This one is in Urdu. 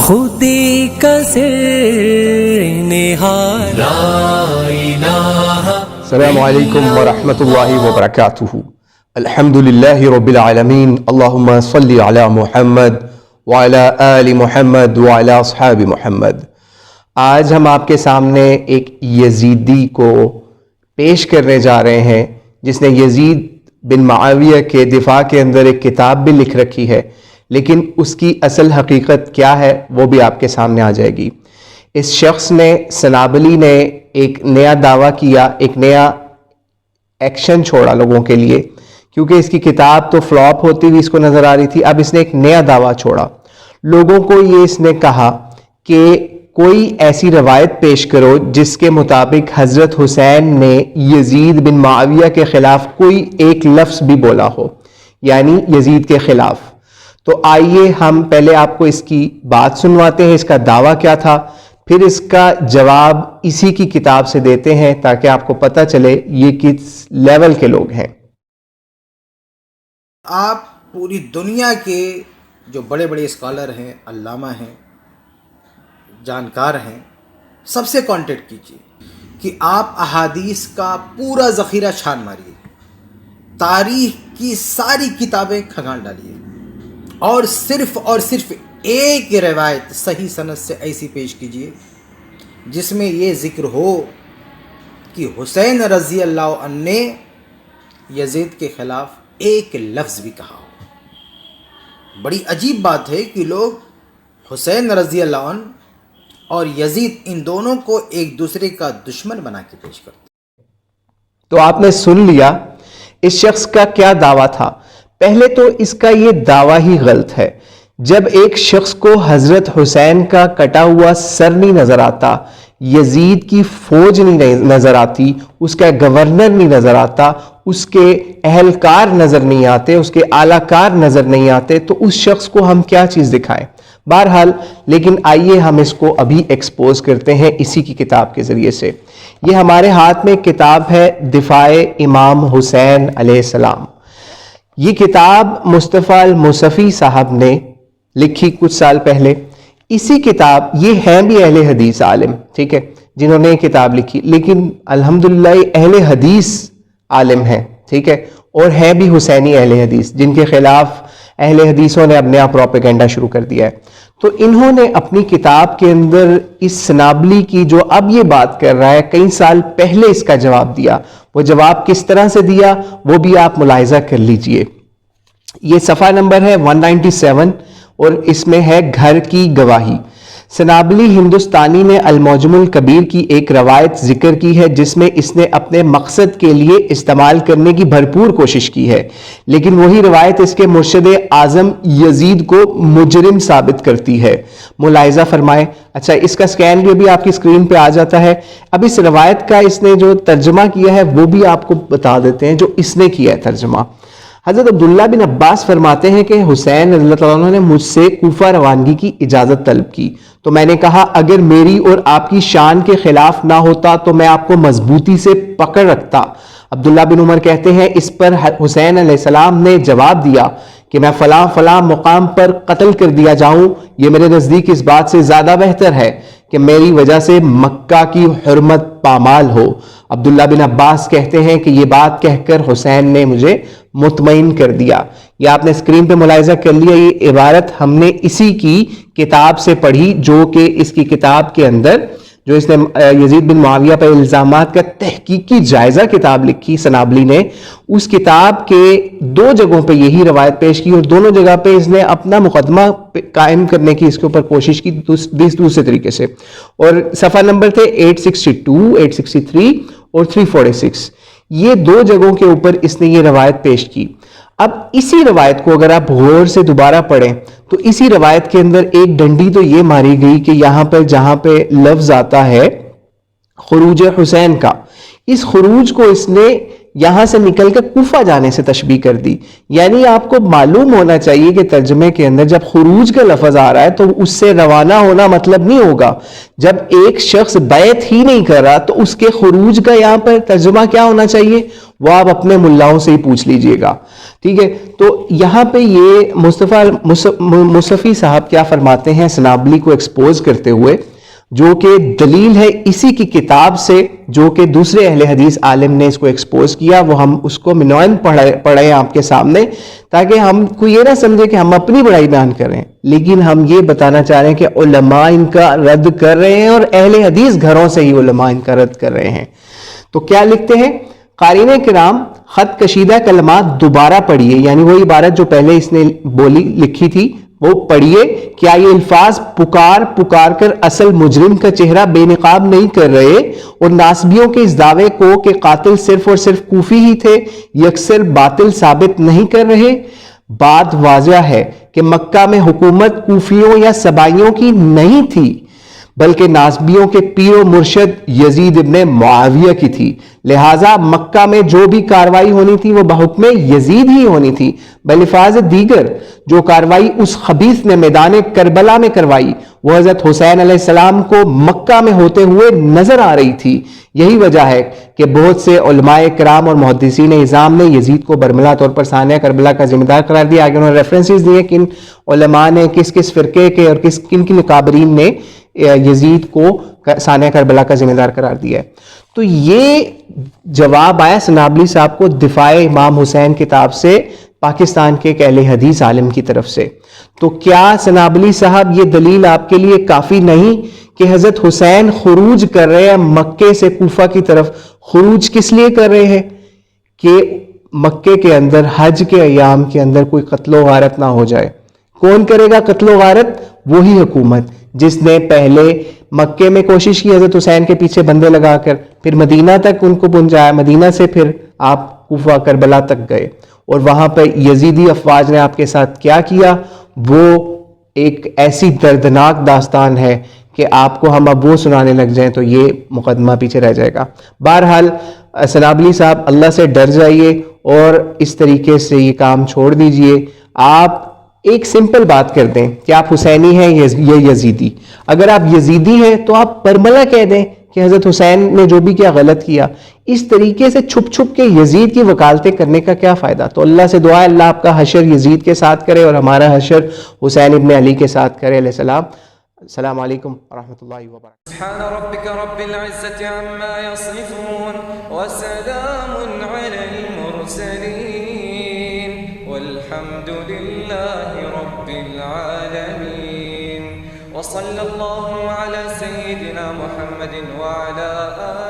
خودی کا نہار لا الہ. السلام علیکم ورحمۃ اللہ وبرکاتہ. الحمد للہ رب العالمین. اللہم صلی علی محمد وعلی آل محمد وعلی اصحاب محمد. آج ہم آپ کے سامنے ایک یزیدی کو پیش کرنے جا رہے ہیں جس نے یزید بن معاویہ کے دفاع کے اندر ایک کتاب بھی لکھ رکھی ہے، لیکن اس کی اصل حقیقت کیا ہے وہ بھی آپ کے سامنے آ جائے گی. اس شخص نے، سنابلی نے، ایک نیا دعویٰ کیا، ایک نیا ایکشن چھوڑا لوگوں کے لیے، کیونکہ اس کی کتاب تو فلاپ ہوتی ہوئی اس کو نظر آ رہی تھی. اب اس نے ایک نیا دعویٰ چھوڑا. لوگوں کو یہ اس نے کہا کہ کوئی ایسی روایت پیش کرو جس کے مطابق حضرت حسین نے یزید بن معاویہ کے خلاف کوئی ایک لفظ بھی بولا ہو، یعنی یزید کے خلاف. تو آئیے ہم پہلے آپ کو اس کی بات سنواتے ہیں، اس کا دعویٰ کیا تھا، پھر اس کا جواب اسی کی کتاب سے دیتے ہیں تاکہ آپ کو پتہ چلے یہ کس لیول کے لوگ ہیں. آپ پوری دنیا کے جو بڑے بڑے اسکالر ہیں، علامہ ہیں، جانکار ہیں، سب سے کانٹیکٹ کیجیے کہ آپ احادیث کا پورا ذخیرہ چھان ماریے، تاریخ کی ساری کتابیں کھنگال ڈالیے، اور صرف ایک روایت صحیح سند سے ایسی پیش کیجیے جس میں یہ ذکر ہو کہ حسین رضی اللہ عنہ نے یزید کے خلاف ایک لفظ بھی کہا ہو. بڑی عجیب بات ہے کہ لوگ حسین رضی اللہ عنہ اور یزید ان دونوں کو ایک دوسرے کا دشمن بنا کے پیش کرتے. تو آپ نے سن لیا اس شخص کا کیا دعویٰ تھا. پہلے تو اس کا یہ دعویٰ ہی غلط ہے. جب ایک شخص کو حضرت حسین کا کٹا ہوا سر نہیں نظر آتا، یزید کی فوج نہیں نظر آتی، اس کا گورنر نہیں نظر آتا، اس کے اہلکار نظر نہیں آتے، اس کے اعلیٰ کار نظر نہیں آتے، تو اس شخص کو ہم کیا چیز دکھائیں. بہرحال لیکن آئیے ہم اس کو ابھی ایکسپوز کرتے ہیں اسی کی کتاب کے ذریعے سے. یہ ہمارے ہاتھ میں کتاب ہے دفاع امام حسین علیہ السلام. یہ کتاب مصطفیٰ المصفی صاحب نے لکھی کچھ سال پہلے. اسی کتاب، یہ ہیں بھی اہل حدیث عالم، ٹھیک ہے، جنہوں نے یہ کتاب لکھی، لیکن الحمدللہ اہل حدیث عالم ہیں، ٹھیک ہے، اور ہیں بھی حسینی اہل حدیث جن کے خلاف اہل حدیثوں نے اب نیا پروپیگنڈا شروع کر دیا ہے. تو انہوں نے اپنی کتاب کے اندر اس سنابلی کی جو اب یہ بات کر رہا ہے کئی سال پہلے اس کا جواب دیا. وہ جواب کس طرح سے دیا وہ بھی آپ ملاحظہ کر لیجئے. یہ صفحہ نمبر ہے 197 اور اس میں ہے گھر کی گواہی. سنابلی ہندوستانی نے المعجم الکبیر کی ایک روایت ذکر کی ہے جس میں اس نے اپنے مقصد کے لیے استعمال کرنے کی بھرپور کوشش کی ہے، لیکن وہی روایت اس کے مرشد اعظم یزید کو مجرم ثابت کرتی ہے. ملاحظہ فرمائے. اچھا، اس کا سکین بھی ابھی آپ کی اسکرین پہ آ جاتا ہے. اب اس روایت کا اس نے جو ترجمہ کیا ہے وہ بھی آپ کو بتا دیتے ہیں جو اس نے کیا ہے ترجمہ. حضرت عبداللہ بن عباس فرماتے ہیں کہ حسین رضی اللہ عنہ نے مجھ سے کوفہ روانگی کی اجازت طلب کی تو میں نے کہا اگر میری اور آپ کی شان کے خلاف نہ ہوتا تو میں آپ کو مضبوطی سے پکڑ رکھتا. عبداللہ بن عمر کہتے ہیں اس پر حسین علیہ السلام نے جواب دیا کہ میں فلاں فلاں مقام پر قتل کر دیا جاؤں، یہ میرے نزدیک اس بات سے زیادہ بہتر ہے کہ میری وجہ سے مکہ کی حرمت پامال ہو. عبداللہ بن عباس کہتے ہیں کہ یہ بات کہہ کر حسین نے مجھے مطمئن کر دیا. یہ آپ نے اسکرین پہ ملاحظہ کر لیا. یہ عبارت ہم نے اسی کی کتاب سے پڑھی جو کہ اس کی کتاب کے اندر جو اس نے یزید بن معاویہ پر الزامات کا تحقیقی جائزہ کتاب لکھی سنابلی نے، اس کتاب کے 2 جگہوں پہ یہی روایت پیش کی اور دونوں جگہ پہ اس نے اپنا مقدمہ قائم کرنے کی اس کے اوپر کوشش کی دوسرے طریقے سے. اور صفحہ نمبر تھے 862، 863 اور 346. یہ 2 جگہوں کے اوپر اس نے یہ روایت پیش کی. اب اسی روایت کو اگر آپ غور سے دوبارہ پڑھیں تو اسی روایت کے اندر ایک ڈنڈی تو یہ ماری گئی کہ یہاں پر جہاں پہ لفظ آتا ہے خروج حسین کا، اس خروج کو اس نے یہاں سے نکل کر کوفہ جانے سے تشبیہ کر دی. یعنی آپ کو معلوم ہونا چاہیے کہ ترجمے کے اندر جب خروج کا لفظ آ رہا ہے تو اس سے روانہ ہونا مطلب نہیں ہوگا. جب ایک شخص بیعت ہی نہیں کر رہا تو اس کے خروج کا یہاں پر ترجمہ کیا ہونا چاہیے وہ آپ اپنے ملاؤں سے ہی پوچھ لیجئے گا. ٹھیک ہے. تو یہاں پہ یہ مصطفی صاحب کیا فرماتے ہیں سنابلی کو ایکسپوز کرتے ہوئے, جو کہ دلیل ہے اسی کی کتاب سے جو کہ دوسرے اہل حدیث عالم نے اس کو ایکسپوز کیا, وہ ہم اس کو منوعاً پڑھیں آپ کے سامنے, تاکہ ہم کو یہ نہ سمجھے کہ ہم اپنی بڑائی بیان کر رہے ہیں, لیکن ہم یہ بتانا چاہ رہے ہیں کہ علماء ان کا رد کر رہے ہیں, اور اہل حدیث گھروں سے ہی علماء ان کا رد کر رہے ہیں. تو کیا لکھتے ہیں قارئین کرام, خط کشیدہ کلمات دوبارہ پڑھیے, یعنی وہی عبارت جو پہلے اس نے لکھی تھی وہ پڑھیے. کیا یہ الفاظ پکار کر اصل مجرم کا چہرہ بے نقاب نہیں کر رہے, اور ناسبیوں کے اس دعوے کو کہ قاتل صرف اور صرف کوفی ہی تھے یکسر باطل ثابت نہیں کر رہے؟ بات واضح ہے کہ مکہ میں حکومت کوفیوں یا سبائیوں کی نہیں تھی, بلکہ ناسبیوں کے پیر و مرشد یزید ابن معاویہ کی تھی. لہٰذا مکہ میں جو بھی کاروائی ہونی تھی وہ بحکم یزید ہی ہونی تھی. بالفاظ دیگر جو کاروائی اس خبیث نے میدان کربلا میں کروائی وہ حضرت حسین علیہ السلام کو مکہ میں ہوتے ہوئے نظر آ رہی تھی. یہی وجہ ہے کہ بہت سے علماء کرام اور محدثین اعظام نے یزید کو برملا طور پر سانحہ کربلا کا ذمہ دار قرار دیا. آگے انہوں نے ریفرنسز دیے کہ ان علماء نے کس فرقے کے اور کن اکابرین نے یزید کو سانحہ کربلا کا ذمہ دار قرار دیا ہے. تو یہ جواب آیا سنابلی صاحب کو دفاع امام حسین کتاب سے پاکستان کے ایک اہل حدیث عالم کی طرف سے. تو کیا سنابلی صاحب یہ دلیل آپ کے لیے کافی نہیں کہ حضرت حسین خروج کر رہے ہیں مکے سے کوفہ کی طرف؟ خروج کس لیے کر رہے ہیں؟ کہ مکے کے اندر حج کے ایام کے اندر کوئی قتل و غارت نہ ہو جائے. کون کرے گا قتل و غارت؟ وہی حکومت جس نے پہلے مکے میں کوشش کی حضرت حسین کے پیچھے بندے لگا کر, پھر مدینہ تک ان کو پہنچایا, مدینہ سے پھر آپ کوفہ کربلا تک گئے, اور وہاں پہ یزیدی افواج نے آپ کے ساتھ کیا کیا وہ ایک ایسی دردناک داستان ہے کہ آپ کو ہم اب وہ سنانے لگ جائیں تو یہ مقدمہ پیچھے رہ جائے گا. بہرحال سنابلی صاحب اللہ سے ڈر جائیے اور اس طریقے سے یہ کام چھوڑ دیجئے. آپ ایک سمپل بات کر دیں کہ آپ حسینی ہیں یا یزیدی. اگر آپ یزیدی ہیں تو آپ برملا کہہ دیں کہ حضرت حسین نے جو بھی کیا غلط کیا. اس طریقے سے چھپ چھپ کے یزید کی وکالتیں کرنے کا کیا فائدہ؟ تو اللہ سے دعا ہے اللہ آپ کا حشر یزید کے ساتھ کرے اور ہمارا حشر حسین ابن علی کے ساتھ کرے علیہ السلام. السلام علیکم ورحمۃ اللہ وبرکاتہ. سبحان ربك رب العزة عما يصفون وسلام على المرسلين والحمد لله رب العالمين وصلى الله على سيدنا محمد وعلى آله